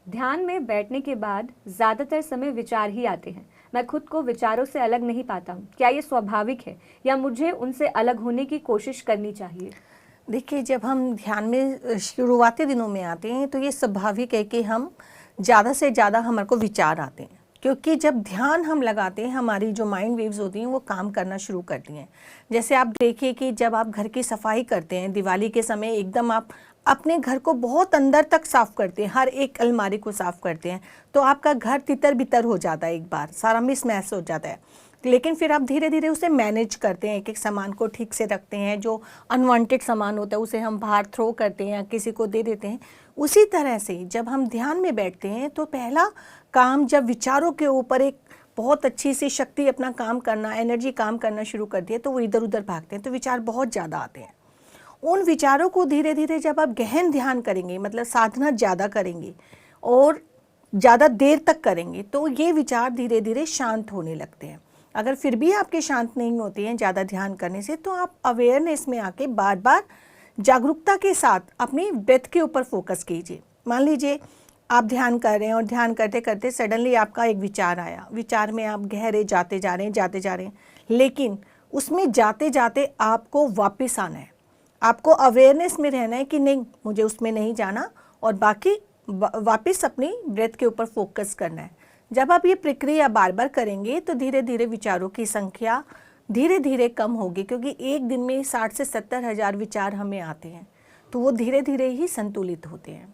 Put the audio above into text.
ध्यान में बैठने के बाद ज्यादातर समय विचार ही आते हैं। मैं खुद को विचारों से अलग नहीं पाता हूँ। क्या ये स्वाभाविक है या मुझे उनसे अलग होने की कोशिश करनी चाहिए? देखिए, जब हम ध्यान में शुरुआती दिनों में आते हैं तो ये स्वाभाविक है कि हम ज़्यादा से ज़्यादा हमारे को विचार आते हैं, क्योंकि जब ध्यान हम लगाते हैं हमारी जो माइंड वेव्स होती हैं वो काम करना शुरू करती हैं। जैसे आप देखिए कि जब आप घर की सफाई करते हैं दिवाली के समय, एकदम आप अपने घर को बहुत अंदर तक साफ़ करते हैं, हर एक अलमारी को साफ़ करते हैं, तो आपका घर तितर बितर हो जाता है, एक बार सारा मिस मैस हो जाता है। लेकिन फिर आप धीरे धीरे उसे मैनेज करते हैं, एक एक सामान को ठीक से रखते हैं, जो अनवांटेड सामान होता है उसे हम बाहर थ्रो करते हैं या किसी को दे देते हैं। उसी तरह से जब हम ध्यान में बैठते हैं तो पहला काम, जब विचारों के ऊपर एक बहुत अच्छी सी शक्ति अपना काम करना, एनर्जी काम करना शुरू करती है, तो वो इधर उधर भागते हैं, तो विचार बहुत ज़्यादा आते हैं। उन विचारों को धीरे धीरे जब आप गहन ध्यान करेंगे, मतलब साधना ज़्यादा करेंगे और ज़्यादा देर तक करेंगे, तो ये विचार धीरे धीरे शांत होने लगते हैं। अगर फिर भी आपके शांत नहीं होते हैं ज़्यादा ध्यान करने से, तो आप अवेयरनेस में आके बार बार जागरूकता के साथ अपनी ब्रेथ के ऊपर फोकस कीजिए। मान लीजिए आप ध्यान कर रहे हैं और ध्यान करते करते सडनली आपका एक विचार आया, विचार में आप गहरे जाते जा रहे हैं, लेकिन उसमें जाते जाते आपको वापस आना है, आपको अवेयरनेस में रहना है कि नहीं, मुझे उसमें नहीं जाना, और बाकी वापस अपनी ब्रेथ के ऊपर फोकस करना है। जब आप ये प्रक्रिया बार बार करेंगे तो धीरे धीरे विचारों की संख्या धीरे धीरे कम होगी, क्योंकि एक दिन में 60 से 70 हज़ार विचार हमें आते हैं, तो वो धीरे धीरे ही संतुलित होते हैं।